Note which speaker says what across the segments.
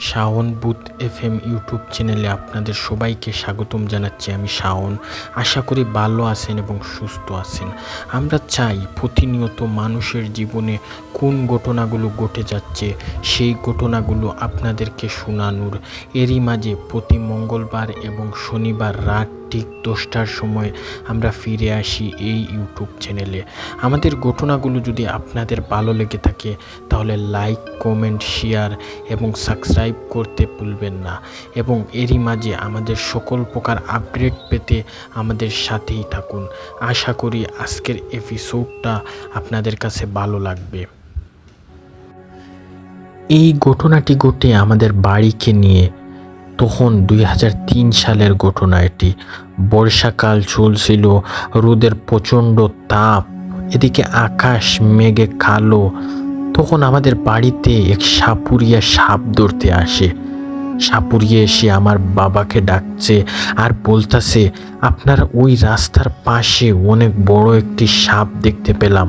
Speaker 1: Shaon booth FM YouTube চ্যানেলে আপনাদের সবাইকে স্বাগতম জানাচ্ছি। আমি শাওন। আশা করি ভালো আছেন এবং সুস্থ আছেন। আমরা চাই প্রতিনিয়ত মানুষের জীবনে কোন ঘটনাগুলো ঘটে যাচ্ছে সেই ঘটনাগুলো আপনাদেরকে শোনানোর। এরই মাঝে প্রতি মঙ্গলবার এবং শনিবার রাত ঠিক 10টার সময় আমরা ফিরে আসি এই ইউটিউব চ্যানেলে। আমাদের ঘটনাগুলো যদি আপনাদের ভালো লেগে থাকে তাহলে লাইক, কমেন্ট, শেয়ার এবং সাবস্ক্রাইব করতে ভুলবেন না। এবং এরই মাঝে আমাদের সকল প্রকার আপডেট পেতে আমাদের সাথেই থাকুন। আশা করি আজকের এপিসোডটা আপনাদের কাছে ভালো লাগবে। এই ঘটনাটি ঘটে আমাদের বাড়িকে নিয়ে। তখন 2003 সালের ঘটনা এটি। বর্ষাকাল চলছিল, রোদের প্রচণ্ড তাপ, এদিকে আকাশ মেঘে কালো। তখন আমাদের বাড়িতে এক সাপুরিয়া সাপ ধরতে আসে। সাপুরিয়া এসে আমার বাবাকে ডাকছে আর বলতেছে, আপনার ওই রাস্তার পাশে অনেক বড় একটি সাপ দেখতে পেলাম,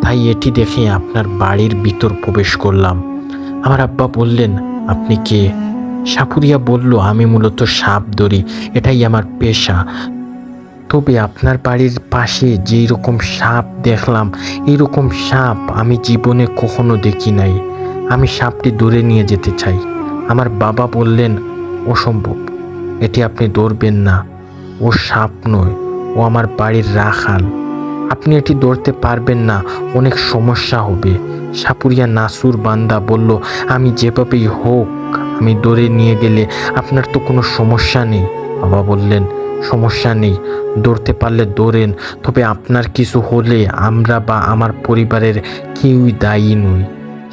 Speaker 1: তাই এটি দেখে আপনার বাড়ির ভিতর প্রবেশ করলাম। আমার আব্বা বললেন, আপনি কে? সাপুরিয়া বলল, আমি মূলত সাপ ধরি, এটাই আমার পেশা। তবে আপনার বাড়ির পাশে যেই রকম সাপ দেখলাম, এইরকম সাপ আমি জীবনে কখনো দেখি নাই। আমি সাপটি ধরে নিয়ে যেতে চাই। আমার বাবা বললেন, অসম্ভব, এটি আপনি ধরবেন না। ও সাপ নয়, ও আমার বাড়ির রাখাল। আপনি এটি ধরতে পারবেন না, অনেক সমস্যা হবে। সাপুরিয়া নাসুর বান্দা বলল, আমি যেভাবেই হোক আমি ধরে নিয়ে গেলে আপনার তো কোনো সমস্যা নেই। বাবা বললেন, সমস্যা নেই, ধরতে পারলে ধরেন, তবে আপনার কিছু হলে আমরা বা আমার পরিবারের কেউই দায়ী নই।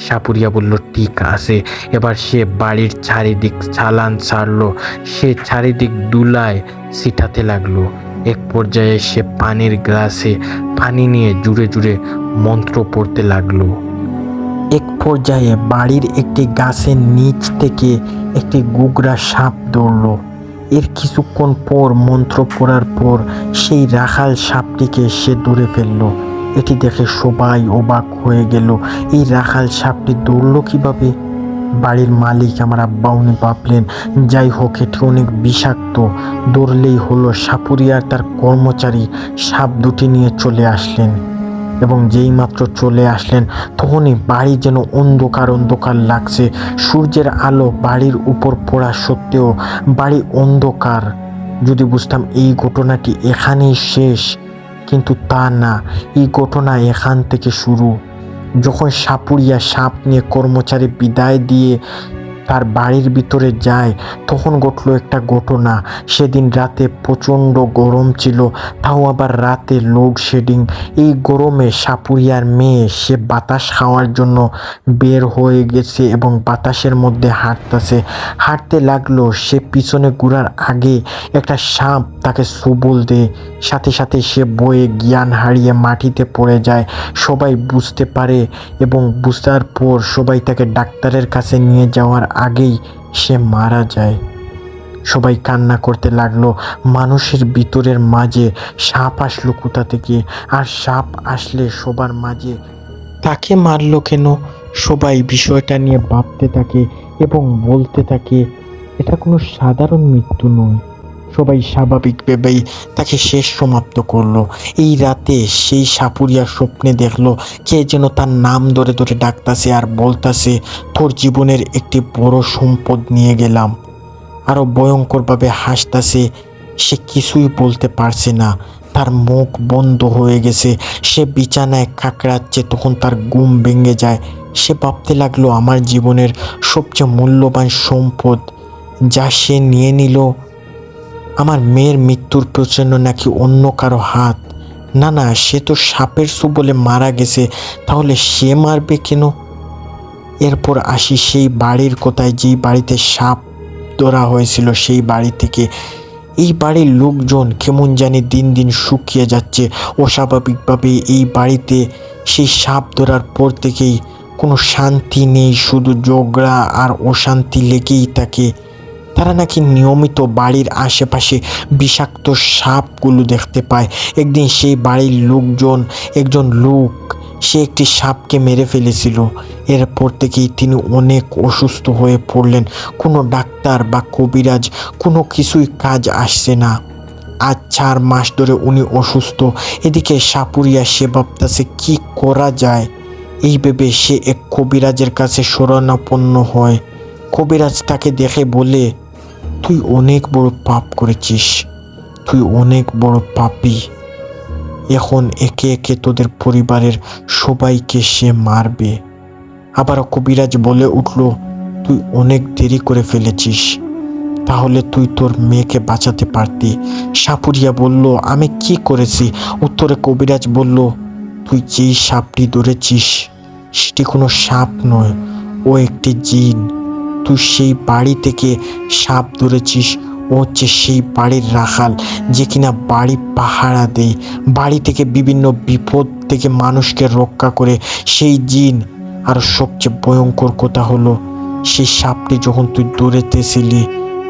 Speaker 1: সাপুরিয়া বলল, ঠিক আছে। এবার সে বাড়ির চারিদিক চালান ছাড়লো। সে চারিদিক দুলায় ছিটাতে লাগলো। এক পর্যায়ে সে পানির গ্লাসে পানি নিয়ে জুড়ে জুড়ে মন্ত্র পড়তে লাগলো। এক পর্যায়ে বাড়ির একটি গাছের নিচ থেকে একটি গুগরা সাপ ধরল। এর কিছুক্ষণ পর মন্ত্র পড়ার পর সেই রাখাল সাপটিকে সে ধরে ফেলল। এটি দেখে সবাই অবাক হয়ে গেল, এই রাখাল সাপটি ধরল কিভাবে? বাড়ির মালিক আমার আব্বা, উনি ভাবলেন, যাই হোক এটি অনেক বিষাক্ত, ধরলেই হলো। সাপুরিয়ার তার কর্মচারী সাপ দুটি নিয়ে চলে আসলেন এবং যেই মাত্র চলে আসলেন তখনই বাড়ি যেন অন্ধকার অন্ধকার লাগছে। সূর্যের আলো বাড়ির উপর পড়া সত্ত্বেও বাড়ি অন্ধকার। যদি বুঝতাম এই ঘটনাটি এখানেই শেষ, কিন্তু তা না, এই ঘটনা এখান থেকে শুরু। যখন সাপুরিয়া সাপ নিয়ে কর্মচারী বিদায় দিয়ে তার বাড়ির ভিতরে যায়, তখন ঘটল একটা ঘটনা। সেদিন রাতে প্রচণ্ড গরম ছিল, তাও আবার রাতে লোডশেডিং। এই গরমে সাপুরিয়ার মেয়ে সে বাতাস খাওয়ার জন্য বের হয়ে গেছে এবং বাতাসের মধ্যে হাঁটতে লাগলো। সে পিছনে ঘোরার আগে একটা সাপ তাকে সবল দেয়। সাথে সাথে সে বয়ে জ্ঞান হারিয়ে মাটিতে পড়ে যায়। সবাই বুঝতে পারে এবং বুঝার পর সবাই তাকে ডাক্তারের কাছে নিয়ে যাওয়ার আগেই সে মারা যায়। সবাই কান্না করতে লাগলো। মানুষের ভিতরের মাঝে সাপ আসলো কোথা থেকে? আর সাপ আসলে সবার মাঝে তাকে মারলো কেন? সবাই বিষয়টা নিয়ে ভাবতে থাকে এবং বলতে থাকে, এটা কোনো সাধারণ মৃত্যু নয়। সবাই স্বাভাবিক ভেবেই তাকে শেষ সমাপ্ত করলো। এই রাতে সেই সাপুরিয়া স্বপ্নে দেখলো কে যেন তার নাম ধরে ধরে ডাকতাছে আর বলতাছে, তোর জীবনের একটি বড় সম্পদ নিয়ে গেলাম। আরো ভয়ঙ্করভাবে হাসতাছে। সে কিছুই বলতে পারছে না, তার মুখ বন্ধ হয়ে গেছে। সে বিছানায় কাকড়াচ্ছে। তখন তার ঘুম ভেঙে যায়। সে ভাবতে লাগলো, আমার জীবনের সবচেয়ে মূল্যবান সম্পদ যা সে নিয়ে নিল। আমার মেয়ের মৃত্যুর পেছনে নাকি অন্য কারো হাত। না না, সে তো সাপের ছোবলে মারা গেছে, তাহলে সে মারবে কেন? এরপর আসি সেই বাড়ির কোথায়, যেই বাড়িতে সাপ ধরা হয়েছিল। সেই বাড়ি থেকে এই বাড়ির লোকজন কেমন জানি দিন দিন শুকিয়ে যাচ্ছে। অস্বাভাবিকভাবে এই বাড়িতে সেই সাপ ধরার পর থেকেই কোনো শান্তি নেই, শুধু ঝগড়া আর অশান্তি লেগেই থাকে। তারা নাকি নিয়মিত বাড়ির আশেপাশে বিষাক্ত সাপগুলো দেখতে পায়। একদিন সেই বাড়ির লোকজন, একজন লোক সে একটি সাপকে মেরে ফেলেছিল। এরপর থেকেই তিনি অনেক অসুস্থ হয়ে পড়লেন। কোনো ডাক্তার বা কবিরাজ কোনো কিছুই কাজ আসছে না। আজ 4 মাস ধরে উনি অসুস্থ। এদিকে সাপুরিয়া সে ভাবতেছে কি করা যায়। এই ভেবে সে এক কবিরাজের কাছে শরণাপন্ন হয়। কবিরাজ তাকে দেখে বলে, তুই অনেক বড় পাপ করেছিস, তুই অনেক বড় পাপী। এখন একে একে তোদের পরিবারের সবাইকে সে মারবে। আবারও কবিরাজ বলে উঠল, তুই অনেক দেরি করে ফেলেছিস, তাহলে তুই তোর মেয়েকে বাঁচাতে পারতি। সাপুরিয়া বলল, আমি কি করেছি? উত্তরে কবিরাজ বলল, তুই যেই সাপটি ধরেছিস সেটি কোনো সাপ নয়, ও একটি জিন। তুই সেই বাড়ি থেকে সাপ ধরেছিস। ও হচ্ছে সেই বাড়ির রাখাল, যে কিনা বাড়ি পাহারা দেয়, বাড়ি থেকে বিভিন্ন বিপদ থেকে মানুষকে রক্ষা করে সেই জিন। আর সবচেয়ে ভয়ঙ্কর কথা হলো, সেই সাপটি যখন তুই ধরেতেছিলি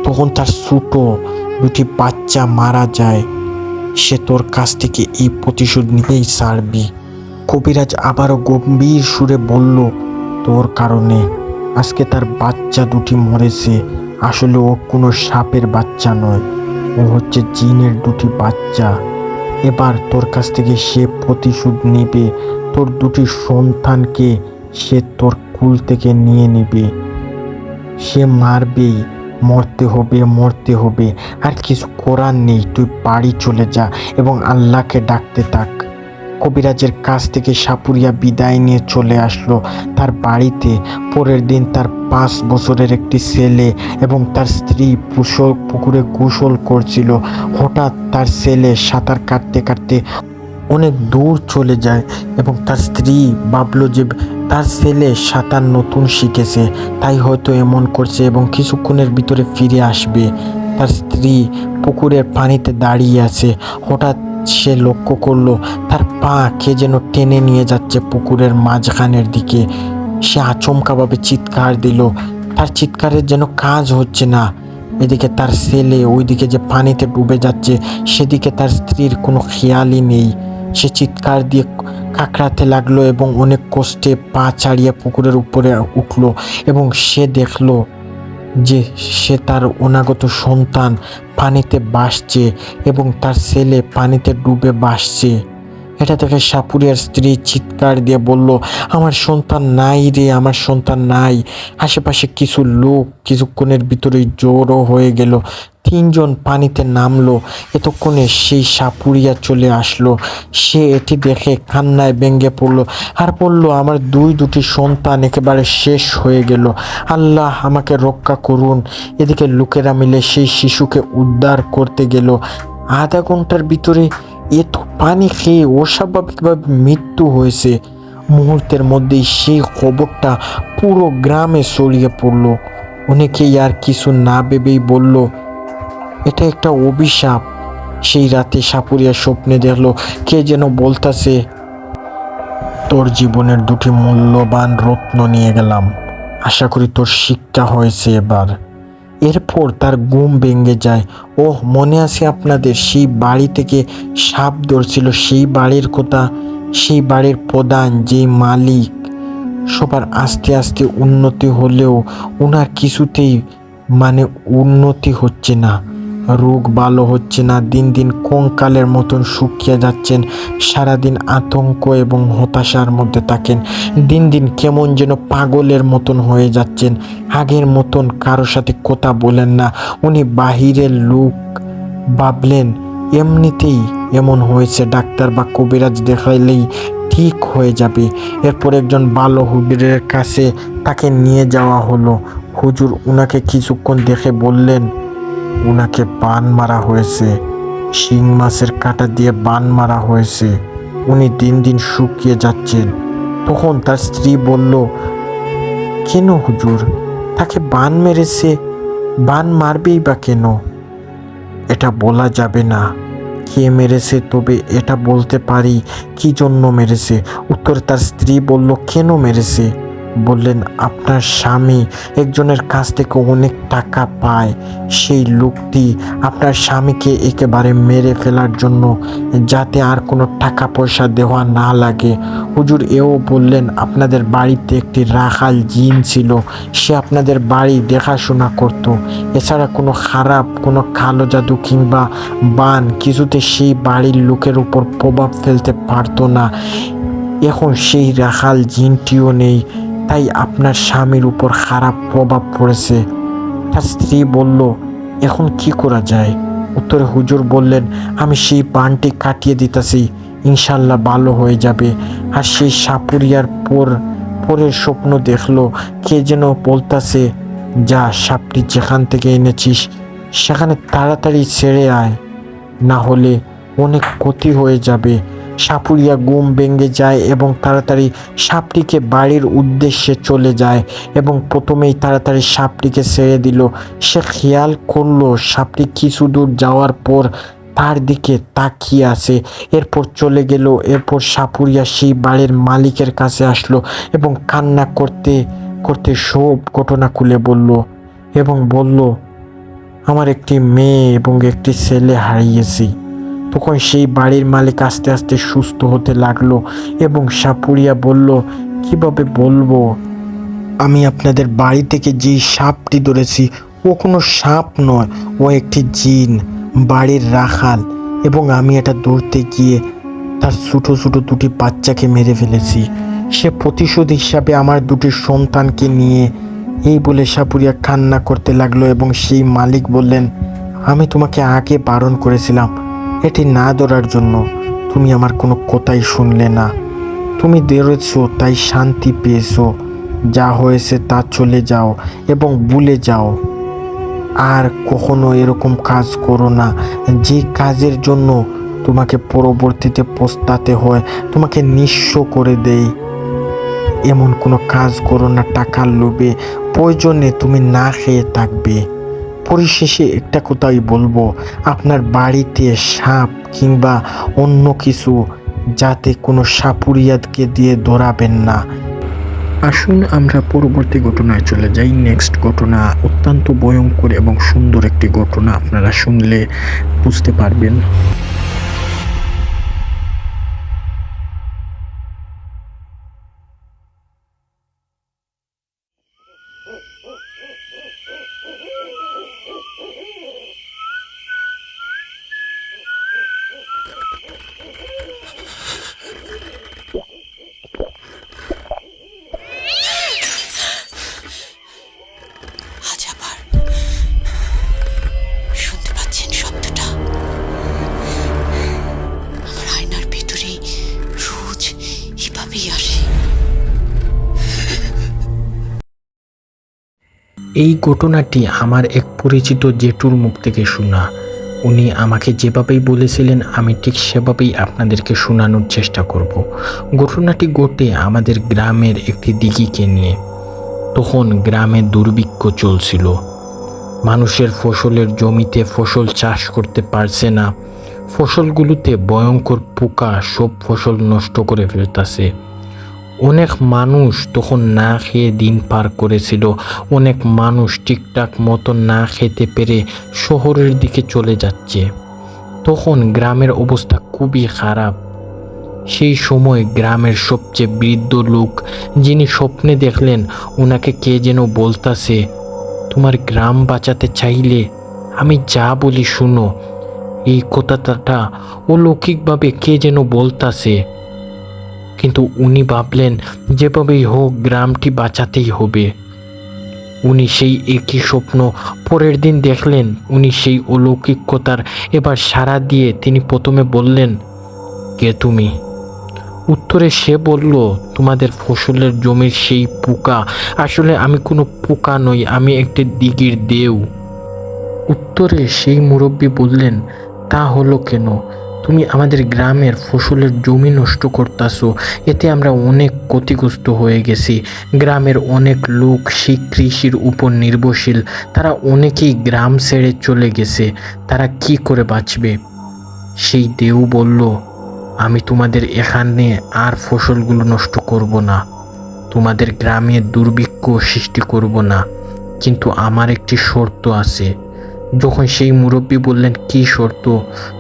Speaker 1: তখন তার ছোটো 2টি বাচ্চা মারা যায়। সে তোর কাছ থেকে এই প্রতিশোধ নিয়েই ছাড়বি। কবিরাজ আবারও গম্ভীর সুরে বলল, তোর কারণে আজকে তার বাচ্চা 2টি মরেছে। আসলে ও কোনো সাপের বাচ্চা নয়, ও হচ্ছে জিনের 2টি বাচ্চা। এবার তোর কাছ থেকে সে প্রতিশোধ নেবে। তোর 2টি সন্তানকে সে তোর কুল থেকে নিয়ে নেবে। সে মারবেই, মরতে হবে, মরতে হবে, আর কিছু করার নেই। তুই বাড়ি চলে যা এবং আল্লাহকে ডাকতে থাক। কবিরাজের কাছ থেকে সাপুরিয়া বিদায় নিয়ে চলে আসলো তার বাড়িতে। পরের দিন তার 5 বছরের একটি ছেলে এবং তার স্ত্রী পুকুরে গোসল করছিল। হঠাৎ তার ছেলে সাঁতার কাটতে কাটতে অনেক দূর চলে যায় এবং তার স্ত্রী ভাবলো যে তার ছেলে সাঁতার নতুন শিখেছে, তাই হয়তো এমন করছে এবং কিছুক্ষণের ভিতরে ফিরে আসবে। তার স্ত্রী পুকুরের পানিতে দাঁড়িয়ে আছে। হঠাৎ সে লক্ষ্য করলো তার পা কে যেন টেনে নিয়ে যাচ্ছে পুকুরের মাঝখানের দিকে। সে আচমকাভাবে চিৎকার দিল। তার চিৎকারের যেন কাজ হচ্ছে না। এদিকে তার ছেলে ওইদিকে যে পানিতে ডুবে যাচ্ছে সেদিকে তার স্ত্রীর কোনো খেয়ালই নেই। সে চিৎকার দিয়ে কাকড়াতে লাগলো এবং অনেক কষ্টে পা ছাড়িয়ে পুকুরের উপরে উঠলো এবং সে দেখলো যে সে তার অনাগত সন্তান পানিতে ভাসছে এবং তার ছেলে পানিতে ডুবে ভাসছে। এটা দেখে সাপুরিয়ার স্ত্রী চিৎকার দিয়ে বলল, আমার সন্তান নাই রে, আমার সন্তান নাই। আশেপাশে কিছু লোক কিছুক্ষণের ভিতরেই জড়ো হয়ে গেল। 3 জন পানিতে নামলো। এতক্ষণে সেই সাপুরিয়া চলে আসলো। সে এটি দেখে কান্নায় ভেঙে পড়লো আর বলল, আমার দুটি সন্তান একেবারে শেষ হয়ে গেল। আল্লাহ আমাকে রক্ষা করুন। এদিকে লোকেরা মিলে সেই শিশুকে উদ্ধার করতে গেল। আধা ঘন্টার ভিতরে এত পানি খেয়ে অস্বাভাবিকভাবে মৃত্যু হয়েছে। মুহূর্তের মধ্যেই সেই খবরটা পুরো গ্রামে ছড়িয়ে পড়ল। অনেকেই আর কিছু না ভেবেই বলল, এটা একটা অভিশাপ। সেই রাতে সাপুরিয়া স্বপ্নে দেখলো কে যেন বলতাছে, তোর জীবনের 2টি মূল্যবান রত্ন নিয়ে গেলাম, আশা করি তোর শিক্ষা হয়েছে এবার। এরপর তার ঘুম ভেঙে যায়। ওহ, মনে আছে আপনাদের সেই বাড়ি থেকে সাপ ধরছিল, সেই বাড়ির কথা, সেই বাড়ির প্রধান যেই মালিক। সবার আস্তে আস্তে উন্নতি হলেও ওনার কিছুতেই উন্নতি হচ্ছে না। রোগ ভালো হচ্ছে না, দিন দিন কঙ্কালের মতন শুকিয়ে যাচ্ছেন। সারাদিন আতঙ্ক এবং হতাশার মধ্যে থাকেন। দিন দিন কেমন যেন পাগলের মতন হয়ে যাচ্ছেন। আগের মতন কারোর সাথে কথা বলেন না। উনি বাহিরের লোক ভাবলেন এমনিতেই এমন হয়েছে, ডাক্তার বা কবিরাজ দেখাইলেই ঠিক হয়ে যাবে। এরপর একজন ভালো হুজুরের কাছে তাকে নিয়ে যাওয়া হলো। হুজুর উনাকে কিছুক্ষণ দেখে বললেন, উনাকে বান মারা হয়েছে, শিং মাছের কাঁটা দিয়ে বান মারা হয়েছে, উনি দিন দিন শুকিয়ে যাচ্ছেন। তখন তার স্ত্রী বলল, কেন হুজুর, তাকে বান মেরেছে, বান মারবেই বা কেন? এটা বলা যাবে না কে মেরেছে, তবে এটা বলতে পারি কি জন্য মেরেছে। উত্তরে তার স্ত্রী বলল, কেন মেরেছে? বললেন, আপনার স্বামী একজনের কাছ থেকে অনেক টাকা পায়। সেই লোকটি আপনার স্বামীকে একেবারে মেরে ফেলার জন্য, যাতে আর কোনো টাকা পয়সা দেওয়া না লাগে। হুজুর এও বললেন, আপনাদের বাড়িতে একটি রাখাল জিন ছিল, সে আপনাদের বাড়ি দেখাশোনা করত। এছাড়া কোনো খারাপ, কোনো কালো জাদু কিংবা বান কিছুতে সেই বাড়ির লোকের উপর প্রভাব ফেলতে পারতো না। এখন সেই রাখাল জিনটিও নেই, তাই আপনার স্বামীর উপর খারাপ প্রভাব পড়েছে। তার স্ত্রী বলল, এখন কি করা যায়? উত্তরে হুজুর বললেন, আমি সেই বানটি কাটিয়ে দিতেছি, ইনশাল্লাহ ভালো হয়ে যাবে। আর সেই সাপুরিয়ার পরের স্বপ্ন দেখলো, কে যেন বলতাছে, যা সাপটি যেখান থেকে এনেছিস সেখানে তাড়াতাড়ি ছেড়ে আয়, না হলে অনেক ক্ষতি হয়ে যাবে। সাপুরিয়া ঘুম ভেঙে যায় এবং তাড়াতাড়ি সাপটিকে বাড়ির উদ্দেশ্যে চলে যায় এবং প্রথমেই তাড়াতাড়ি সাপটিকে ছেড়ে দিল। সে খেয়াল করলো সাপটি কিছু দূর যাওয়ার পর তার দিকে তাকিয়ে আছে, এরপর চলে গেল। এরপর সাপুরিয়া সেই বাড়ির মালিকের কাছে আসলো এবং কান্না করতে করতে সব ঘটনা খুলে বলল এবং বলল, আমার একটি মেয়ে এবং একটি ছেলে হারিয়েছি। তখন সেই বাড়ির মালিক আস্তে আস্তে সুস্থ হতে লাগলো এবং সাপুরিয়া বলল, কিভাবে বলবো, আমি আপনাদের বাড়ি থেকে যেই সাপটি ধরেছি ও কোনো সাপ নয়, ও একটি জিন, বাড়ির রাখাল, এবং আমি এটা ধরতে গিয়ে তার ছোটো ছোটো দুটি বাচ্চাকে মেরে ফেলেছি। সে প্রতিশোধ হিসাবে আমার দুটি সন্তানকে নিয়ে, এই বলে সাপুরিয়া কান্না করতে লাগলো এবং সেই মালিক বললেন, আমি তোমাকে আগে বারণ করেছিলাম এটি না ধরার জন্য, তুমি আমার কোনো কথাই শুনলে না। তুমি ধরেছো তাই শান্তি পেয়েছো, যা হয়েছে তা চলে যাও এবং ভুলে যাও। আর কখনো এরকম কাজ করো না, যে কাজের জন্য তোমাকে পরবর্তীতে পস্তাতে হয়, তোমাকে নিঃস্ব করে দেয়। এমন কোনো কাজ করো না টাকার লোভে, প্রয়োজনে তুমি না খেয়ে থাকবে। পরিশেষে একটা কথাই বলবো, আপনার বাড়িতে সাপ কিংবা অন্য কিছু যাতে কোনো সাপুরিয়াতকে দিয়ে ধরাবেন না। আসুন আমরা পরবর্তী ঘটনায় চলে যাই। নেক্সট ঘটনা অত্যন্ত ভয়ঙ্কর এবং সুন্দর একটি ঘটনা, আপনারা শুনলে বুঝতে পারবেন।
Speaker 2: আজ আবার শুনতে পাচ্ছেন শব্দটা? আমার আয়নার ভিতরে রোজ এভাবেই আসে।
Speaker 1: এই ঘটনাটি আমার এক পরিচিত জেঠুর মুখ থেকে শোনা। উনি আমাকে যেভাবেই বলেছিলেন আমি ঠিক সেভাবেই আপনাদেরকে শোনানোর চেষ্টা করব। ঘটনাটি ঘটে আমাদের গ্রামের একটি দিঘিকে নিয়ে। তখন গ্রামে দুর্ভিক্ষ চলছিল, মানুষের ফসলের জমিতে ফসল চাষ করতে পারছে না, ফসলগুলোতে ভয়ঙ্কর পোকা সব ফসল নষ্ট করে ফেলতেছে। অনেক মানুষ তখন না খেয়ে দিন পার করেছিল, অনেক মানুষ ঠিকঠাক মতো না খেতে পেরে শহরের দিকে চলে যাচ্ছে। তখন গ্রামের অবস্থা খুবই খারাপ। সেই সময় গ্রামের সবচেয়ে বৃদ্ধ লোক, যিনি স্বপ্নে দেখলেন ওনাকে কে যেন বলতাছে, তোমার গ্রাম বাঁচাতে চাইলে আমি যা বলি শুনো। এই কথাটা অলৌকিকভাবে কে যেন বলতাছে, কিন্তু উনি ভাবলেন যেভাবেই হোক গ্রামটি বাঁচাতেই হবে। উনি সেই একই স্বপ্ন পরের দিন দেখলেন। উনি সেই অলৌকিক কথার এবার সাড়া দিয়ে তিনি প্রথমে বললেন, কে তুমি? উত্তরে সে বলল, তোমাদের ফসলের জমির সেই পোকা। আসলে আমি কোনো পোকা নই, আমি একটি দিঘির দেউ। উত্তরে সেই মুরব্বী বললেন, তা হলো কেন? তুমি আমাদের গ্রামের ফসলের জমি নষ্ট করতেছো, এতে আমরা অনেক ক্ষতিগ্রস্ত হয়ে গেছি। গ্রামের অনেক লোক সেই কৃষির উপর নির্ভরশীল, তারা অনেকেই গ্রাম ছেড়ে চলে গেছে, তারা কি করে বাঁচবে? সেই দেউ বলল, আমি তোমাদের এখানে আর ফসলগুলো নষ্ট করব না, তোমাদের গ্রামে দুর্ভিক্ষ সৃষ্টি করব না, কিন্তু আমার একটি শর্ত আছে। যখন সেই মুরব্বী বললেন কী শর্ত,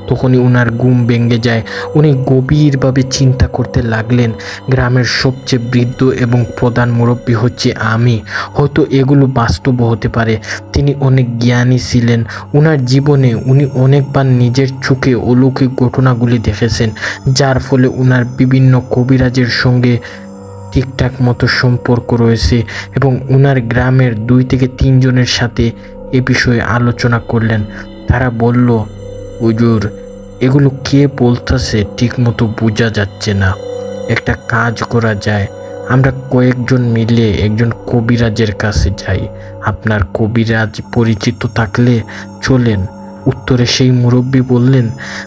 Speaker 1: তখনই উনার ঘুম ভেঙে যায়। উনি গভীরভাবে চিন্তা করতে লাগলেন, গ্রামের সবচেয়ে বৃদ্ধ এবং প্রধান মুরব্বী হচ্ছে আমি। হয়তো এগুলো বাস্তব হতে পারে। তিনি অনেক জ্ঞানী ছিলেন। উনার জীবনে উনি অনেকবার নিজের চোখে অলৌকিক ঘটনাগুলি দেখেছেন, যার ফলে উনার বিভিন্ন কবিরাজের সঙ্গে ঠিকঠাক মতো সম্পর্ক রয়েছে, এবং উনার গ্রামের 2 থেকে 3 জনের সাথে এ বিষয়ে আলোচনা করলেন। তারা বলল, হুজুর, এগুলো কে বলতেছে ঠিক মতো বোঝা যাচ্ছে না। একটা কাজ করা যায়, আমরা কয়েকজন মিলে একজন কবিরাজের কাছে যাই। আপনার কবিরাজ পরিচিত থাকলে চলেন। উত্তরে সেই মুরব্বী বললেন,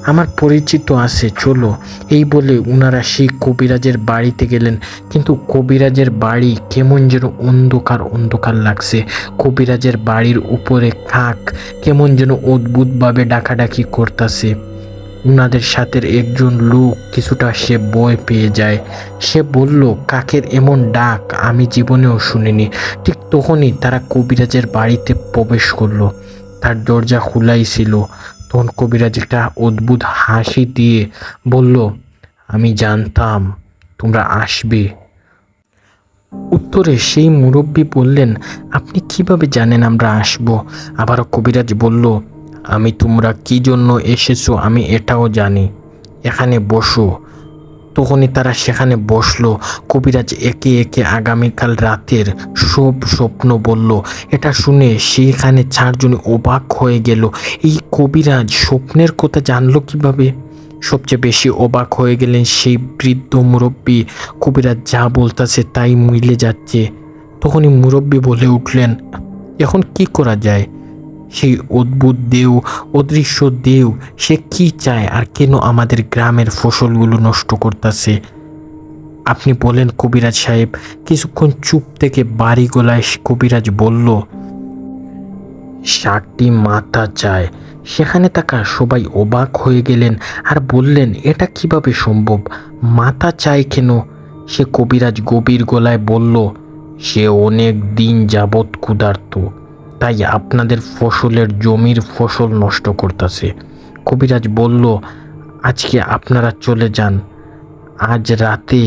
Speaker 1: আমার পরিচিত আছে, চলো। এই বলে উনারা সেই কবিরাজের বাড়িতে গেলেন। কিন্তু কবিরাজের বাড়ি কেমন যেন অন্ধকার অন্ধকার লাগছে। কবিরাজের বাড়ির উপরে কাক কেমন যেন অদ্ভুতভাবে ডাকাডাকি করতেছে। উনাদের সাথে একজন লোক কিছুটা সে ভয় পেয়ে যায়। সে বলল, কাকের এমন ডাক আমি জীবনেও শুনিনি। ঠিক তখনই তারা কবিরাজের বাড়িতে প্রবেশ করলো। তার দরজা খোলাই ছিল। তখন কবিরাজ একটা অদ্ভুত হাসি দিয়ে বলল, আমি জানতাম তোমরা আসবে। উত্তরে সেই মুরব্বী বললেন, আপনি কিভাবে জানেন আমরা আসব? আবারও কবিরাজ বলল, আমি তোমরা কি জন্য এসেছো আমি এটাও জানি, এখানে বসো। তখনই তারা সেখানে বসলো। কবিরাজ একে একে আগামীকাল রাতের সব স্বপ্ন বলল। এটা শুনে সেইখানে 4 জন অবাক হয়ে গেল। এই কবিরাজ স্বপ্নের কথা জানলো কিভাবে? সবচেয়ে বেশি অবাক হয়ে গেলেন সেই বৃদ্ধ মুরব্বী। কবিরাজ যা বলতেছে তাই মিলে যাচ্ছে। তখনই মুরব্বী বলে উঠলেন, এখন কি করা যায়? সেই অদ্ভুত দেও, অদৃশ্য দেও, সে কি চায় আর কেন আমাদের গ্রামের ফসলগুলো নষ্ট করতেছে? আপনি বলেন কবিরাজ সাহেব। কিছুক্ষণ চুপ থেকে বাড়ি গলায় কবিরাজ বলল, 60টি মাথা চায়। সেখানে থাকা সবাই অবাক হয়ে গেলেন আর বললেন, এটা কিভাবে সম্ভব? মাথা চায় কেন? সে কবিরাজ গভীর গলায় বলল, সে অনেক দিন যাবৎ ক্ষুধার্ত, তাই আপনাদের ফসলের জমির ফসল নষ্ট করতেছে। কবিরাজ বলল, আজকে আপনারা চলে যান। আজ রাতে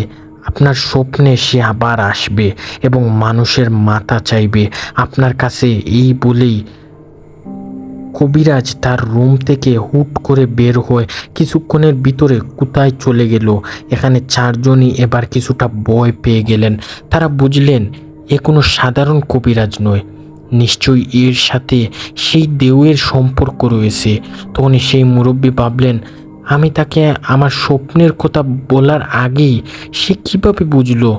Speaker 1: আপনার স্বপ্নে সে আবার আসবে এবং মানুষের মাথা চাইবে আপনার কাছে। এই বলেই কবিরাজ তার রুম থেকে হুট করে বের হয়ে কিছুক্ষণের ভিতরে কোথায় চলে গেল। এখানে 4 জনই এবার কিছুটা ভয় পেয়ে গেলেন। তারা বুঝলেন এ কোনো সাধারণ কবিরাজ নয়, নিশ্চয়ই এর সাথে সেই দেওয়ের সম্পর্ক রয়েছে। তখনই সেই মুরব্বী ভাবলেন, আমি তাকে আমার স্বপ্নের কথা বলার আগেই সে কিভাবে বুঝলো?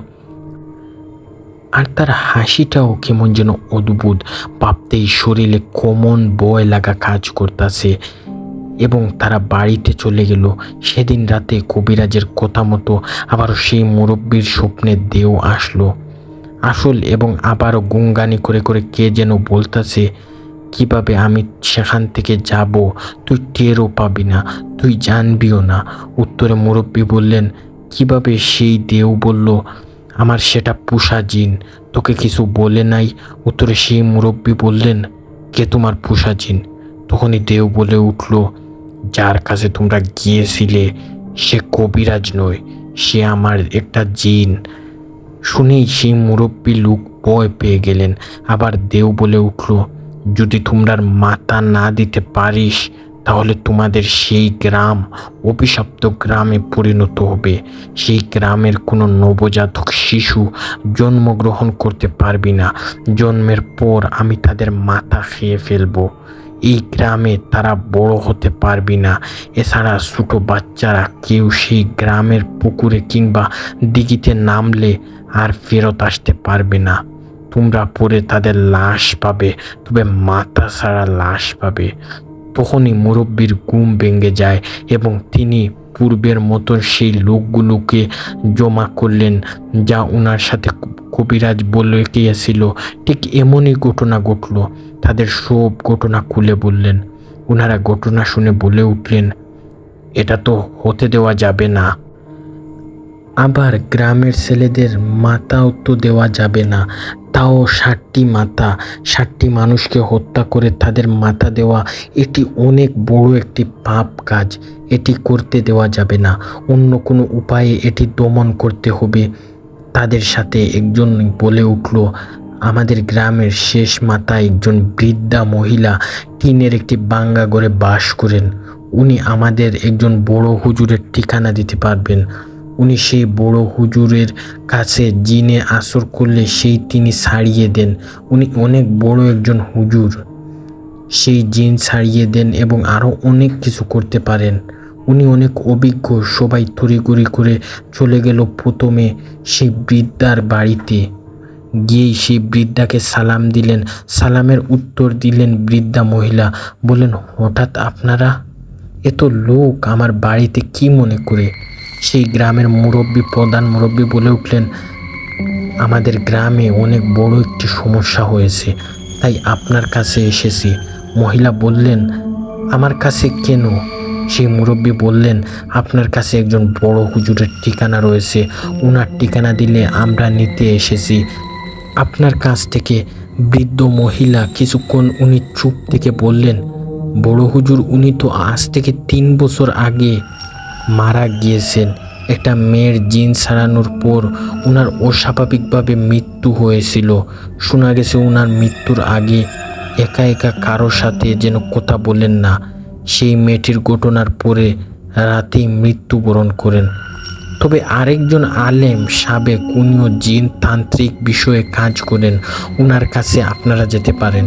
Speaker 1: আর তার হাসিটাও কেমন যেন অদ্ভুত। ভাবতেই শরীরে কমন ভয় লাগা কাজ করতেছে। এবং তারা বাড়িতে চলে গেল। সেদিন রাতে কবিরাজের কথা মতো আবারও সেই মুরব্বীর স্বপ্নে দেও আসলো। আসল এবং আবারও গুনগানি করে করে কে যেন বলতেছে, কিভাবে আমি সেখান থেকে যাব? তুই টেরও পাবি না, তুই জানবিও না। উত্তরে মুরব্বী বললেন, কিভাবে? সেই দেও বলল, আমার সেটা পোষা জিন, তোকে কিছু বলে নাই? উত্তরে সেই মুরব্বী বললেন, কে তোমার পোষা জিন? তখনই দেও বলে উঠল, যার কাছে তোমরা গিয়েছিলে সে কবিরাজ নয়, সে আমার একটা জিন। শুনেই সেই মুরব্বী লোক ভয় পেয়ে গেলেন। আবার দেও বলে উঠল, যদি তোমরা মাথা না দিতে পারিস তাহলে তোমাদের সেই গ্রাম অভিশপ্ত গ্রামে পরিণত হবে। সেই গ্রামের কোনো নবজাতক শিশু জন্মগ্রহণ করতে পারবি না। জন্মের পর আমি তাদের মাথা খেয়ে ফেলবো। এই গ্রামে তারা বড় হতে পারবি না। এছাড়া ছোটো বাচ্চারা কেউ সেই গ্রামের পুকুরে কিংবা দিঘিতে নামলে আর ফেরত আসতে পারবে না। তোমরা পরে তাদের লাশ পাবে, তবে মাথা ছাড়া লাশ পাবে। তখনই মুরব্বীর ঘুম ভেঙে যায় এবং তিনি পূর্বের মতো সেই লোকগুলোকে জমা করলেন যা ওনার সাথে কবিরাজ বলে গিয়েছিল। ঠিক এমনই ঘটনা ঘটল। তাদের সব ঘটনা খুলে বললেন। ওনারা ঘটনা শুনে বলে উঠলেন, এটা তো হতে দেওয়া যাবে না। আবার গ্রামের ছেলেদের মাথাও তো দেওয়া যাবে না, তাও 60টি মাথা, 60টি মানুষকে হত্যা করে তাদের মাথা দেওয়া, এটি অনেক বড় একটি পাপ কাজ। এটি করতে দেওয়া যাবে না, অন্য কোনো উপায়ে এটি দমন করতে হবে। তাদের সাথে একজন বলে উঠল, আমাদের গ্রামের শেষ মাথায় একজন বৃদ্ধা মহিলা টিনের একটি বাঙ্গা ঘরে বাস করেন। উনি আমাদের একজন বড় হুজুরের ঠিকানা দিতে পারবেন। উনি সেই বড় হুজুরের কাছে জিনে আসর করলে তিনি ছাড়িয়ে দেন। উনি অনেক বড় একজন হুজুর, সেই জিন ছাড়িয়ে দেন এবং আরও অনেক কিছু করতে পারেন। উনি অনেক অভিজ্ঞ। সবাই তড়িঘড়ি করে চলে গেল প্রথমে সেই বৃদ্ধার বাড়িতে। গিয়েই সেই বৃদ্ধাকে সালাম দিলেন। সালামের উত্তর দিলেন বৃদ্ধা মহিলা। বললেন, হঠাৎ আপনারা? এত লোক আমার বাড়িতে কি মনে করে? সেই গ্রামের মুরব্বী, প্রধান মুরব্বী বলে উঠলেন, আমাদের গ্রামে অনেক বড় একটি সমস্যা হয়েছে, তাই আপনার কাছে এসেছি। মহিলা বললেন, আমার কাছে কেন? সেই মুরব্বী বললেন, আপনার কাছে একজন বড় হুজুরের ঠিকানা রয়েছে, ওনার ঠিকানা দিলে আমরা নিতে এসেছি আপনার কাছ থেকে। বৃদ্ধ মহিলা কিছুক্ষণ উনি চুপ থেকে বললেন, বড় হুজুর, উনি তো আজ থেকে 3 বছর আগে মারা গিয়েছেন। একটা মেয়ের জিন ছাড়ানোর পর ওনার অস্বাভাবিকভাবে মৃত্যু হয়েছিল। শোনা গেছে ওনার মৃত্যুর আগে একা একা কারো সাথে যেন কথা বলেন না। সেই মেয়েটির ঘটনার পরে রাতেই মৃত্যুবরণ করেন। তবে আরেকজন আলেম সাবেক, উনিও জিন তান্ত্রিক বিষয়ে কাজ করেন। ওনার কাছে আপনারা যেতে পারেন।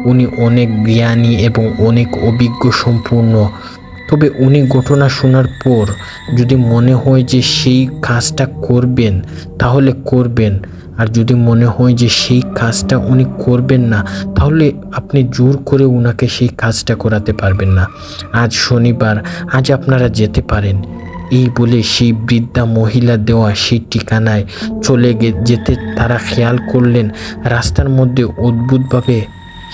Speaker 1: উনি অনেক জ্ঞানী এবং অনেক অভিজ্ঞ সম্পূর্ণ। তবে উনি ঘটনা শোনার পর যদি মনে হয় যে সেই কাজটা করবেন তাহলে করবেন, আর যদি মনে হয় যে সেই কাজটা উনি করবেন না তাহলে আপনি জোর করে উনাকে সেই কাজটা করাতে পারবেন না। আজ শনিবার, আজ আপনারা যেতে পারেন। এই বলে সেই বৃদ্ধা মহিলা দেওয়া সেই ঠিকানায় চলে যেতে তারা খেয়াল করলেন রাস্তার মধ্যে অদ্ভুতভাবে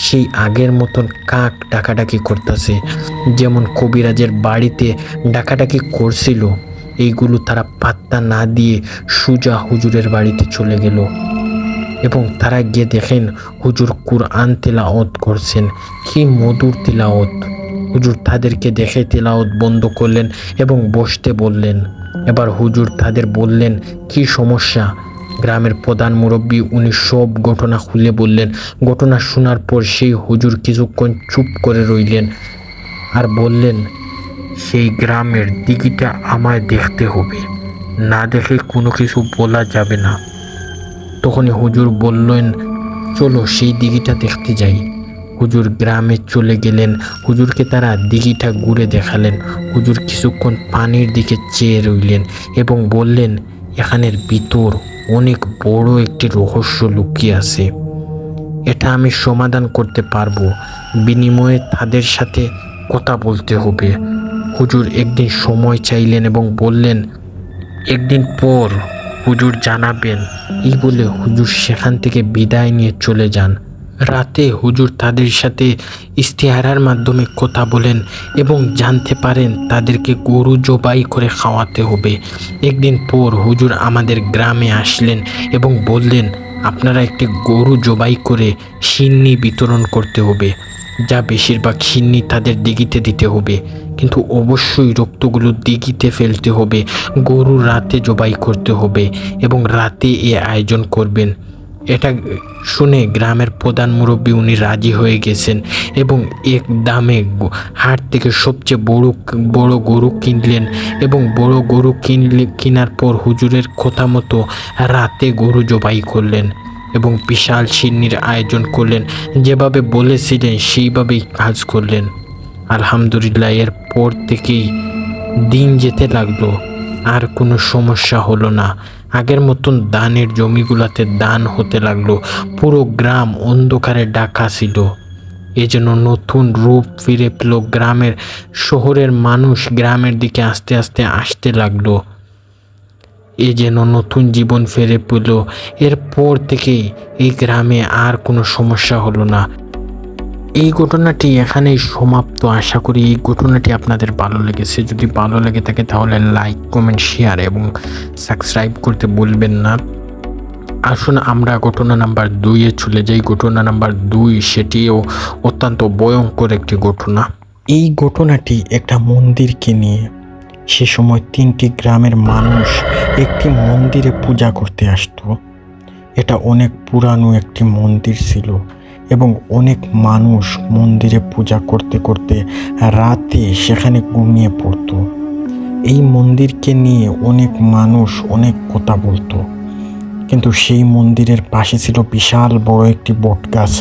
Speaker 1: সেই আগের মতন কাক ডাকাডাকি করতেছে, যেমন কবিরাজের বাড়িতে ডাকাডাকি করছিল। এইগুলো তারা পাত্তা না দিয়ে সুজা হুজুরের বাড়িতে চলে গেল এবং তারা গিয়ে দেখেন হুজুর কুরআন তেলাওয়াত করছেন। কি মধুর তেলাওয়াত! হুজুর তাদেরকে দেখে তেলাওয়াত বন্ধ করলেন এবং বসতে বললেন। এবার হুজুর তাদের বললেন, কি সমস্যা? গ্রামের প্রধান মুরব্বী উনি সব ঘটনা খুলে বললেন। ঘটনা শোনার পর সেই হুজুর কিছুক্ষণ চুপ করে রইলেন আর বললেন, সেই গ্রামের দিঘিটা আমায় দেখতে হবে, না দেখে কোনো কিছু বলা যাবে না। তখনই হুজুর বললেন, চলো সেই দিঘিটা দেখতে যাই। হুজুর গ্রামে চলে গেলেন। হুজুরকে তারা দিঘিটা ঘুরে দেখালেন। হুজুর কিছুক্ষণ পানির দিকে চেয়ে রইলেন এবং বললেন, এখানের ভিতর অনেক বড় একটি রহস্য লুকিয়ে আছে। এটা আমি সমাধান করতে পারবো, বিনিময়ে তাদের সাথে কথা বলতে হবে। হুজুর একদিন সময় চাইলেন এবং বললেন, একদিন পর হুজুর জানাবেন। এই বলে হুজুর সেখান থেকে বিদায় নিয়ে চলে যান। রাতে হুজুর তাদের সাথে ইস্তেহারার মাধ্যমে কথা বলেন এবং জানতে পারেন তাদেরকে গরু জবাই করে খাওয়াতে হবে। একদিন পর হুজুর আমাদের গ্রামে আসলেন এবং বললেন, আপনারা একটি গরু জবাই করে সিন্নি বিতরণ করতে হবে, যা বেশিরভাগ সিন্নি তাদের দিঘিতে দিতে হবে, কিন্তু অবশ্যই রক্তগুলো দিঘিতে ফেলতে হবে। গরু রাতে জবাই করতে হবে এবং রাতে এ আয়োজন করবেন। এটা শুনে গ্রামের প্রধান মুরব্বী উনি রাজি হয়ে গেছেন এবং এক দামে হাট থেকে সবচেয়ে বড় গরু কিনলেন এবং বড় গরু কেনার পর হুজুরের কথা মতো রাতে গরু জবাই করলেন এবং বিশাল সিন্নির আয়োজন করলেন। যেভাবে বলেছিলেন সেইভাবেই কাজ করলেন। আলহামদুলিল্লাহ, এর পর থেকেই দিন যেতে লাগলো, আর কোনো সমস্যা হলো না। আগের মতন দানের জমিগুলাতে দান হতে লাগলো। পুরো গ্রাম অন্ধকারে ঢাকা ছিল। এ যেন নতুন রূপ ফিরে পেল। শহরের মানুষ গ্রামের দিকে আস্তে আস্তে আসতে লাগলো। এ যেন নতুন জীবন ফিরে পেল। এরপর থেকে এই গ্রামে আর কোনো সমস্যা হলো না। এই ঘটনাটি এখানেই সমাপ্ত। আশা করি এই ঘটনাটি আপনাদের ভালো লেগেছে। যদি ভালো লেগে থাকে তাহলে লাইক, কমেন্ট, শেয়ার এবং সাবস্ক্রাইব করতে ভুলবেন না। আসুন আমরা ঘটনা নাম্বার 2-এ চলে যাই। ঘটনা নাম্বার 2 সেটিও অত্যন্ত ভয়ঙ্কর একটি ঘটনা। এই ঘটনাটি একটা মন্দিরকে নিয়ে। সে সময় 3টি গ্রামের মানুষ একটি মন্দিরে পূজা করতে আসতো। এটা অনেক পুরানো একটি মন্দির ছিল এবং অনেক মানুষ মন্দিরে পূজা করতে করতে রাতে সেখানে ঘুমিয়ে পড়তো। এই মন্দিরকে নিয়ে অনেক মানুষ অনেক কথা বলতো, কিন্তু সেই মন্দিরের পাশে ছিল বিশাল বড় একটি বটগাছ।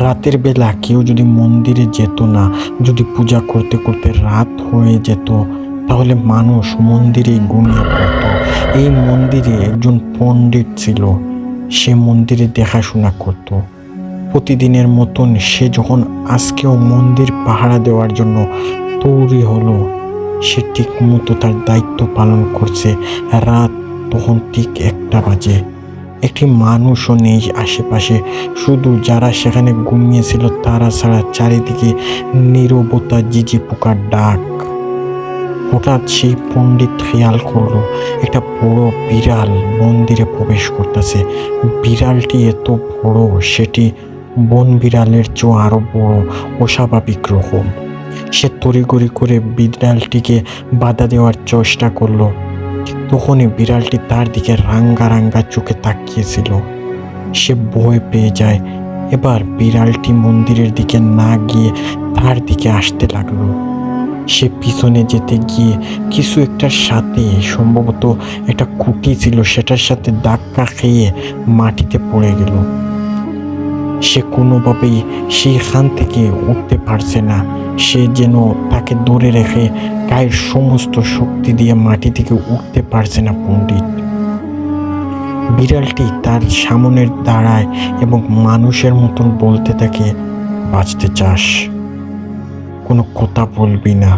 Speaker 1: রাতের বেলা কেউ যদি মন্দিরে যেত না, যদি পূজা করতে করতে রাত হয়ে যেত, তাহলে মানুষ মন্দিরে ঘুমিয়ে পড়তো। এই মন্দিরে একজন পণ্ডিত ছিল, সে মন্দিরে দেখাশোনা করত। প্রতিদিনের মতন সে যখন আজকেও মন্দির পাহারা দেওয়ার জন্য তৈরি হলো, সে ঠিক মতো তার দায়িত্ব পালন করছে। রাত তখন ঠিক 1টা বাজে। একটি মানুষও নেই আশেপাশে, শুধু যারা সেখানে ঘুমিয়েছিল তারা ছাড়া চারিদিকে নীরবতা, ঝিঝি পোকার ডাক। হঠাৎ সেই পণ্ডিত খেয়াল করলো একটা বড় বিড়াল মন্দিরে প্রবেশ করতেছে। বিড়ালটি এত বড়, সেটি বন বিড়ালের চেয়ে আরো বড়, অস্বাভাবিক রকম। সে তড়িঘড়ি করে বিড়ালটিকে বাধা দেওয়ার চেষ্টা করলো। তখনই বিড়ালটি তার দিকে রাঙ্গা রাঙ্গা চোখে তাকিয়েছিল। সে ভয় পেয়ে যায়। এবার বিড়ালটি মন্দিরের দিকে না গিয়ে তার দিকে আসতে লাগলো। সে পিছনে যেতে গিয়ে কিছু একটার সাথে, সম্ভবত একটা খুঁটি ছিল, সেটার সাথে ধাক্কা খেয়ে মাটিতে পড়ে গেল। সে কোনোভাবেই সেখান থেকে উঠতে পারছে না। সে যেন তাকে ধরে রেখে গায়ের সমস্ত শক্তি দিয়ে মাটি থেকে উঠতে পারছে না পণ্ডিত। বিড়ালটি তার সামনে দাঁড়ায় এবং মানুষের মতন বলতে থাকে, বাঁচতে চাস? কোনো কথা বলবি না,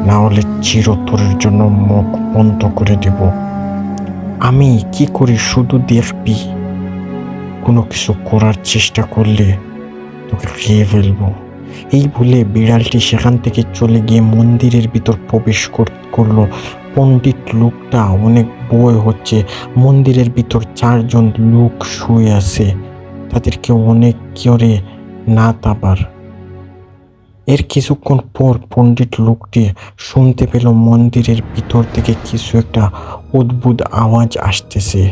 Speaker 1: না হলে চিরতরের জন্য মুখ বন্ধ করে দেব। আমি কি করি শুধু দেখবি। কোনো কিছু করার চেষ্টা করলে তোকে খেয়ে ফেলবো। এই বলে বিড়ালটি সেখান থেকে চলে গিয়ে মন্দিরের ভিতর প্রবেশ করলো। পণ্ডিত লোকটা অনেক ভয় হচ্ছে। মন্দিরের ভিতর 4জন লোক শুয়ে আছে, তাদেরকে অনেক করে আবার। এর কিছুক্ষণ পর পণ্ডিত লোকটি শুনতে পেল মন্দিরের ভিতর থেকে কিছু একটা অদ্ভুত আওয়াজ আসতেছে।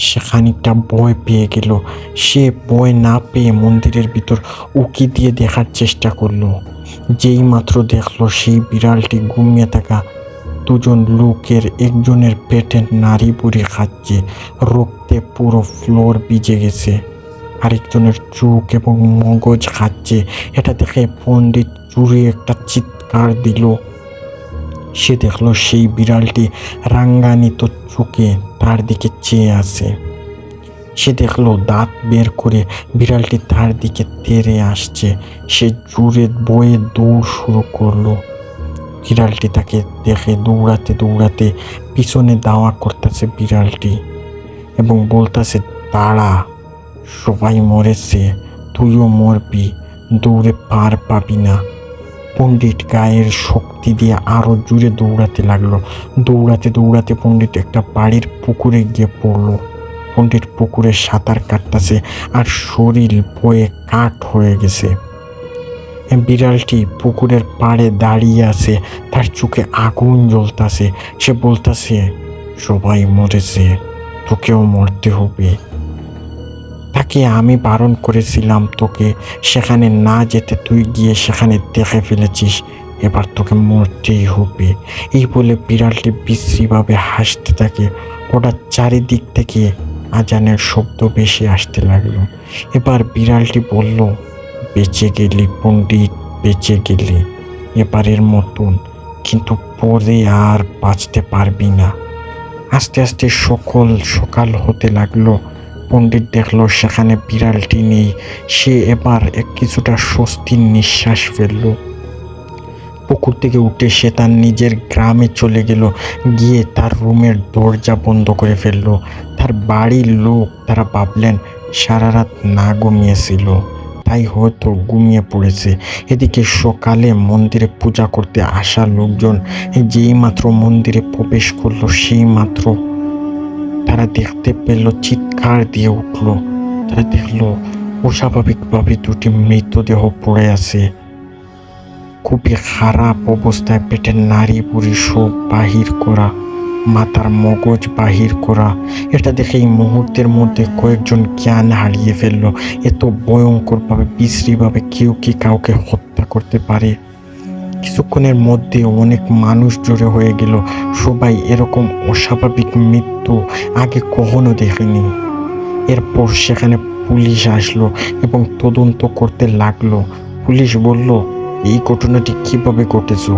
Speaker 1: সে খানিকটা ভয় পেয়ে গেল। সে ভয় না পেয়ে মন্দিরের ভিতর উকি দিয়ে দেখার চেষ্টা করলো। যেই মাত্র দেখলো সেই বিড়ালটি ঘুমিয়ে থাকা 2জন লোকের একজনের পেটে নাড়ি বুড়ি খাচ্ছে, রক্তে পুরো ফ্লোর ভিজে গেছে। আরেকজনের চোখ এবং মগজ খাচ্ছে। এটা দেখে পণ্ডিত জুড়ে একটা চিৎকার দিল। সে দেখলো সেই বিড়ালটি রাঙ্গানিত চোখে তার দিকে চেয়ে আছে। সে দেখলো দাঁত বের করে বিড়ালটি তার দিকে তেড়ে আসছে। সে জোরে বয়ে দৌড় শুরু করলো। বিড়ালটি তাকে দেখে দৌড়াতে দৌড়াতে পিছনে দাওয়া করতেছে বিড়ালটি এবং বলতেছে, দাঁড়া, সবাই মরেছে, তুইও মরবি, দৌড়ে পার পাবি না। পণ্ডিত গায়ের শক্তি দিয়ে আরো জোরে দৌড়াতে লাগলো। দৌড়াতে দৌড়াতে পণ্ডিত একটা বাড়ির পুকুরে গিয়ে পড়লো। পণ্ডিত পুকুরে সাঁতার কাটতেছে আর শরীর বয়ে কাঠ হয়ে গেছে। বিড়ালটি পুকুরের পাড়ে দাঁড়িয়ে আছে, তার চোখে আগুন জ্বলতাছে। সে বলতাছে, সবাই মরেছে, তোকেও মরতে হবে। তাকে আমি বারণ করেছিলাম তোকে সেখানে না যেতে, তুই গিয়ে সেখানে দেখে ফেলেছিস, এবার তোকে মরতেই হবে। এই বলে বিড়ালটি বিশ্রীভাবে হাসতে থাকে। হঠাৎ চারিদিক থেকে আজানের শব্দ বেশি আসতে লাগলো। এবার বিড়ালটি বলল, বেঁচে গেলি পণ্ডিত, বেঁচে গেলি এবারের মতন, কিন্তু পরে আর বাঁচতে পারবি না। আস্তে আস্তে সকাল হতে লাগলো। পণ্ডিত দেখলো সেখানে বিড়ালটি নেই। সে এবার কিছুটা স্বস্তির নিঃশ্বাস ফেলল। পুকুর থেকে উঠে সে তার নিজের গ্রামে চলে গেল। গিয়ে তার রুমের দরজা বন্ধ করে ফেলল। তার বাড়ির লোক তারা ভাবলেন সারা রাত না ঘুমিয়েছিল, তাই হয়তো ঘুমিয়ে পড়েছে। এদিকে সকালে মন্দিরে পূজা করতে আসা লোকজন যেই মাত্র মন্দিরে প্রবেশ করলো সেই মাত্র তারা দেখতে পেল, চিৎকার দিয়ে উঠল। তারা দেখলো অস্বাভাবিকভাবে দুটি মৃতদেহ পড়ে আছে, খুবই খারাপ অবস্থায়, পেটের নাড়ি বুড়ি সব বাহির করা, মাথার মগজ বাহির করা। এটা দেখে এই মুহূর্তের মধ্যে কয়েকজন জ্ঞান হারিয়ে ফেললো। এত ভয়ঙ্করভাবে বিশ্রীভাবে কেউ কি কাউকে হত্যা করতে পারে? কিছুক্ষণের মধ্যে অনেক মানুষ জড়ো হয়ে গেল। সবাই এরকম অস্বাভাবিক মৃত্যু আগে কখনো দেখেনি। এরপর সেখানে পুলিশ আসলো এবং তদন্ত করতে লাগলো। পুলিশ বলল, এই ঘটনাটি কিভাবে ঘটেছে?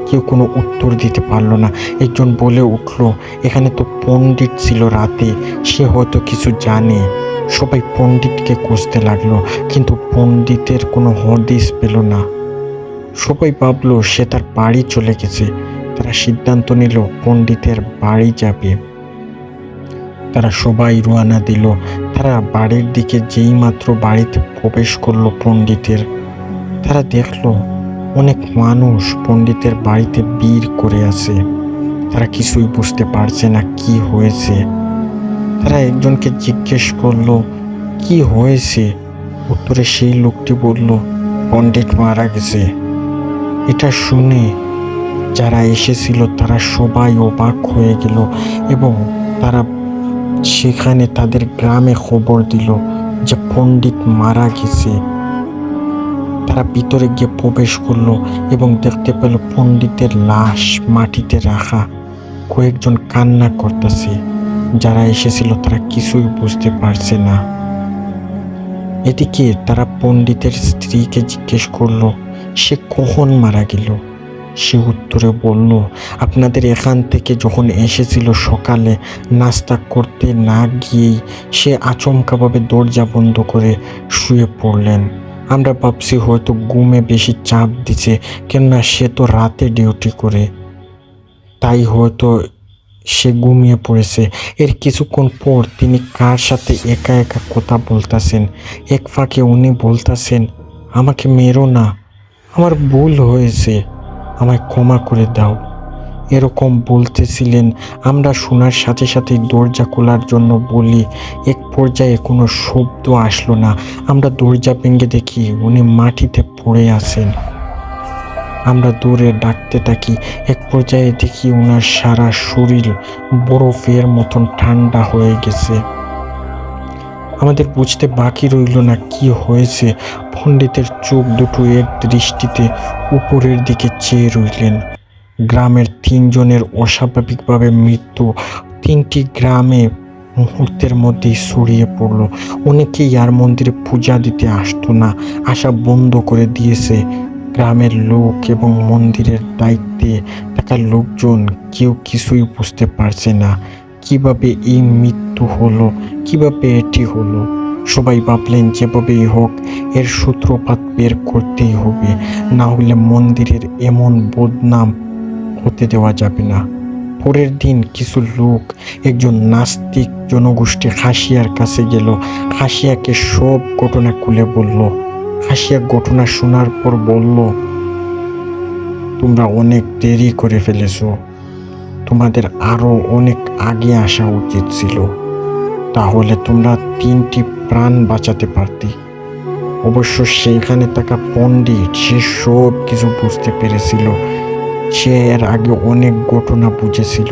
Speaker 1: কেউ কোনো উত্তর দিতে পারলো না। একজন বলে উঠল, এখানে তো পণ্ডিত ছিল রাতে, সে হয়তো কিছু জানে। সবাই পণ্ডিতকে খুঁজতে লাগলো, কিন্তু পণ্ডিতের কোনো হদিস পেল না। সবাই ভাবলো সে তার বাড়ি চলে গেছে। তারা সিদ্ধান্ত নিল পণ্ডিতের বাড়ি যাবে। তারা সবাই রওনা দিল। তারা বাড়ির দিকে যেই মাত্র বাড়িতে প্রবেশ করলো পণ্ডিতের, তারা দেখলো অনেক মানুষ পণ্ডিতের বাড়িতে ভিড় করে আছে। তারা কিছুই বুঝতে পারছে না কি হয়েছে। তারা একজনকে জিজ্ঞেস করলো, কি হয়েছে? উত্তরে সেই লোকটি বলল, পণ্ডিত মারা গেছে। এটা শুনে যারা এসেছিল তারা সবাই অবাক হয়ে গেল এবং তারা সেখানে তাদের গ্রামে খবর দিল যে পণ্ডিত মারা গেছে। তারা ভিতরে গিয়ে প্রবেশ করলো এবং দেখতে পেল পণ্ডিতের লাশ মাটিতে রাখা। কয়েকজন কান্না করতেছে। যারা এসেছিল তারা কিছুই বুঝতে পারছে না। এদিকে তারা পণ্ডিতের স্ত্রীকে জিজ্ঞেস করলো, সে কখন মারা গেল? সে উত্তরে বলল, আপনাদের এখান থেকে যখন এসেছিল সকালে, নাস্তা করতে না গিয়েই সে আচমকাভাবে দরজা বন্ধ করে শুয়ে পড়লেন। আমরা ভাবছি হয়তো ঘুমে বেশি চাপ দিছে, কেননা সে তো রাতে ডিউটি করে, তাই হয়তো সে ঘুমিয়ে পড়েছে। এর কিছুক্ষণ পর তিনি কার সাথে একা একা কথা বলতেছেন। এক ফাঁকে উনি বলতেছেন, আমাকে মেরো না, আমার ভুল হয়েছে, আমায় ক্ষমা করে দাও। এরকম বলতেছিলেন। আমরা শোনার সাথে সাথেই দরজা খোলার জন্য বলি। এক পর্যায়ে কোনো শব্দ আসলো না। আমরা দরজা ভেঙে দেখি উনি মাটিতে পড়ে আছেন। আমরা দূরে ডাকতে থাকি। এক পর্যায়ে দেখি ওনার সারা শরীর বরফের মতন ঠান্ডা হয়ে গেছে। আমাদের বুঝতে বাকি রইল না কি হয়েছে। পণ্ডিতের চোখ দুটো এক দৃষ্টিতে উপরের দিকে চেয়ে রইলেন। গ্রামের 3 জনের অস্বাভাবিকভাবে মৃত্যু 3টি গ্রামে মুহূর্তের মধ্যেই ছড়িয়ে পড়ল। অনেকেই আর মন্দিরে পূজা দিতে আসতো না, আসা বন্ধ করে দিয়েছে। গ্রামের লোক এবং মন্দিরের দায়িত্বে থাকা লোকজন কেউ কিছুই বুঝতে পারছে না কিভাবে এই মৃত্যু হলো, কিভাবে এটি হলো। সবাই ভাবলেন যেভাবেই হোক এর সূত্রপাত বের করতেই হবে, না হলে মন্দিরের এমন বদনাম হতে দেওয়া যাবে না। পরের দিন কিছু লোক একজন নাস্তিক জনগোষ্ঠী খাসিয়ার কাছে গেল। খাসিয়াকে সব ঘটনা খুলে বলল। খাসিয়া ঘটনা শোনার পর বলল, তোমরা অনেক দেরি করে ফেলেছো, তোমাদের আরো অনেক আগে আসা উচিত ছিল, তাহলে তোমরা 3টি প্রাণ বাঁচাতে পারতে। অবশ্য সেইখানে থাকা পণ্ডিত সে সব কিছু বুঝতে পেরেছিল। সে এর আগে অনেক ঘটনা বুঝেছিল,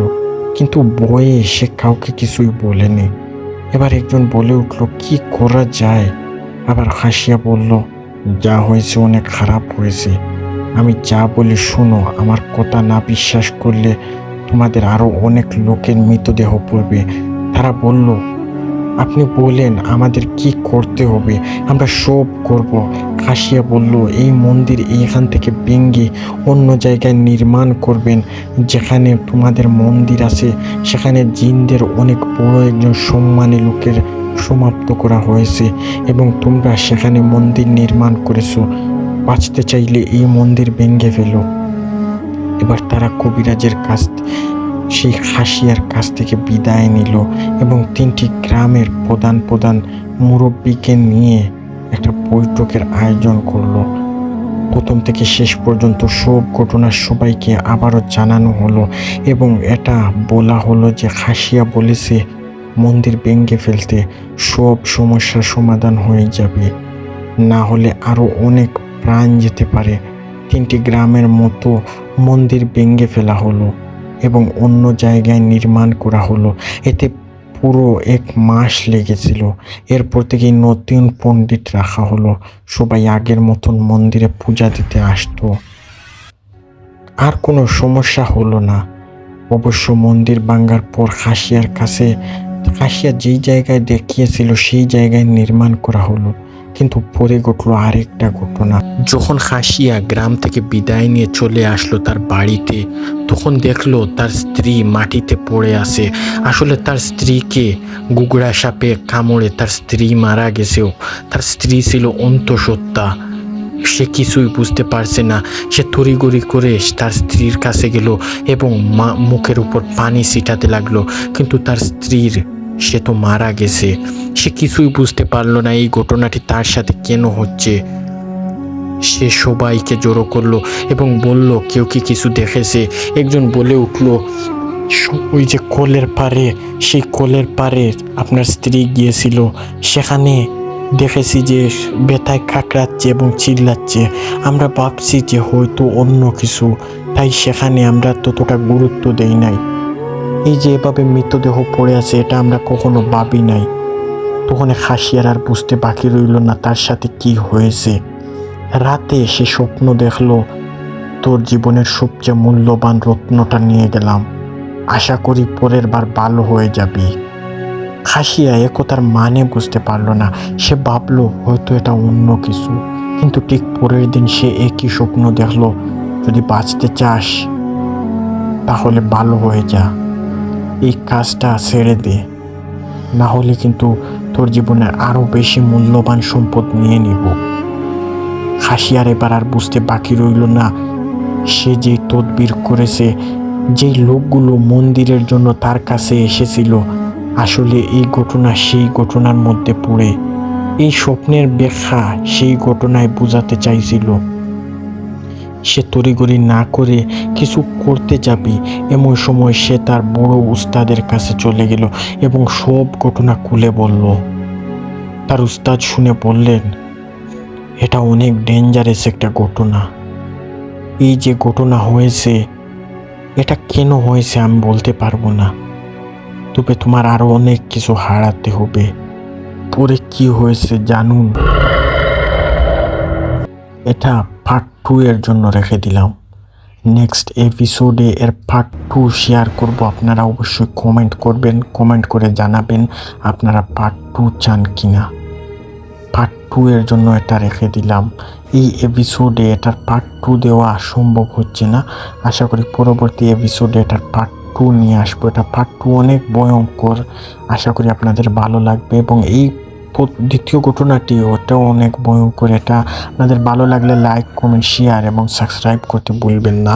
Speaker 1: কিন্তু ভয়ে সে কাউকে কিছুই বলেনি। এবার একজন বলে উঠল, কি করা যায়? আবার খাসিয়া বলল, যা হয়েছে অনেক খারাপ হয়েছে, আমি যা বলি শোনো। আমার কথা না বিশ্বাস করলে তোমাদের আরো অনেক লোকের মৃতদেহ পড়বে। তারা বলল, আপনি বলেন আমাদের কি করতে হবে, আমরা সব করব। খাসিয়া বলল, এই মন্দির এইখান থেকে ভেঙে অন্য জায়গায় নির্মাণ করবেন। যেখানে তোমাদের মন্দির আছে সেখানে জিনদের অনেক বড় একজন সম্মানী লোকের সমাপ্ত করা হয়েছে এবং তোমরা সেখানে মন্দির নির্মাণ করেছো। বাঁচতে চাইলে এই মন্দির ভেঙে ফেলো। এবার তারা কবিরাজের কাছ সেই খাসিয়ার কাছ থেকে বিদায় নিল এবং 3টি গ্রামের প্রধান মুরব্বীকে নিয়ে একটা বৈঠকের আয়োজন করলো। প্রথম থেকে শেষ পর্যন্ত সব ঘটনা সবাইকে আবারও জানানো হলো এবং এটা বলা হলো যে খাসিয়া বলেছে মন্দির ভেঙে ফেলতে, সব সমস্যার সমাধান হয়ে যাবে, না হলে আরও অনেক প্রাণ যেতে পারে। 3টি গ্রামের মতো মন্দির ভেঙে ফেলা হলো এবং অন্য জায়গায় নির্মাণ করা হলো। এতে পুরো 1 মাস লেগেছিল। এরপর থেকেই নতুন পণ্ডিত রাখা হলো, সবাই আগের মতন মন্দিরে পূজা দিতে আসতো। আর কোনো সমস্যা হলো না। অবশ্য মন্দির ভাঙার পর খাসিয়া যেই জায়গায় দেখিয়েছিল সেই জায়গায় নির্মাণ করা হলো। কিন্তু পরে ঘটলো আরেকটা ঘটনা। যখন খাসিয়া গ্রাম থেকে বিদায় নিয়ে চলে আসলো তার বাড়িতে, তখন দেখলো তার স্ত্রী মাটিতে পড়ে আছে। আসলে তার স্ত্রীকে গুগড়া সাপে কামড়ে তার স্ত্রী মারা গেছেও। তার স্ত্রী ছিল অন্তঃসত্ত্বা। সে কিছুই বুঝতে পারছে না। সে তড়িঘড়ি করে তার স্ত্রীর কাছে গেল এবং মুখের উপর পানি ছিটাতে লাগলো, কিন্তু তার স্ত্রীর সে তো মারা গেছে। সে কিছুই বুঝতে পারলো না এই ঘটনাটি তার সাথে কেন হচ্ছে। সে সবাইকে জড়ো করলো এবং বলল, কেউ কি কিছু দেখেছে? একজন বলে উঠলো, ওই যে কোলের পাড়ে, সেই কোলের পাড়ে আপনার স্ত্রী গিয়েছিল, সেখানে দেখেছি যে ব্যথায় কাকড়াচ্ছে এবং চিল্লাচ্ছে। আমরা ভাবছি যে হয়তো অন্য কিছু, তাই সেখানে আমরা ততটা গুরুত্ব দেই নাই। এই যে এভাবে মৃতদেহ পড়ে আছে, এটা আমরা কখনো ভাবি নাই। তখন খাসিয়ার আর বুঝতে বাকি রইল না তার সাথে কি হয়েছে। রাতে সে স্বপ্ন দেখলো, তোর জীবনের সবচেয়ে মূল্যবান রত্নটা নিয়ে গেলাম, আশা করি পরের বার ভালো হয়ে যাবি। খাসিয়া একথার মানে বুঝতে পারলো না। সে ভাবলো হয়তো এটা অন্য কিছু, কিন্তু ঠিক পরের দিন সে একই স্বপ্ন দেখলো, যদি বাঁচতে চাস তাহলে ভালো হয়ে যা, এই কাজটা ছেড়ে দে, না হলে কিন্তু তোর জীবনের আরো বেশি মূল্যবান সম্পদ নিয়ে নিব। খাসিয়ার এবার আর বুঝতে বাকি রইল না, সে যেই তদবির করেছে, যেই লোকগুলো মন্দিরের জন্য তার কাছে এসেছিল, আসলে এই ঘটনা সেই ঘটনার মধ্যে পড়ে এই স্বপ্নের ব্যাখ্যা সেই ঘটনায় বোঝাতে চাইছিল। সে তড়িঘড়ি না করে কিছু করতে যাবে, এমন সময় সে তার বড় উস্তাদের কাছে চলে গেল এবং সব ঘটনা খুলে বলল। তার উস্তাদ শুনে বললেন, এটা অনেক ডেঞ্জারাস একটা ঘটনা। এই যে ঘটনা হয়েছে, এটা কেন হয়েছে আমি বলতে পারবো না, তবে তোমার আরো অনেক কিছু হারাতে হবে। পরে কি হয়েছে জানুন? এটা পার্ট 2 এর জন্য রেখে দিলাম। নেক্সট এপিসোডে এর পার্ট 2 শেয়ার করব। আপনারা অবশ্যই কমেন্ট করবেন, কমেন্ট করে জানাবেন আপনারা পার্ট 2 চান কিনা। পার্ট 2 এর জন্য এটা রেখে দিলাম। এই এপিসোডে এটার পার্ট 2 দেওয়া সম্ভব হচ্ছে না। আশা করি পরবর্তী এপিসোডে এটার পার্ট 2 নিয়ে আসবো। এটা পার্ট 2 অনেক ভয়ঙ্কর, আশা করি আপনাদের ভালো লাগবে। এবং এই দ্বিতীয় ঘটনাটি ওটাও অনেক ভয়ঙ্কর। এটা আপনাদের ভালো লাগলে লাইক, কমেন্ট, শেয়ার এবং সাবস্ক্রাইব করতে ভুলবেন না।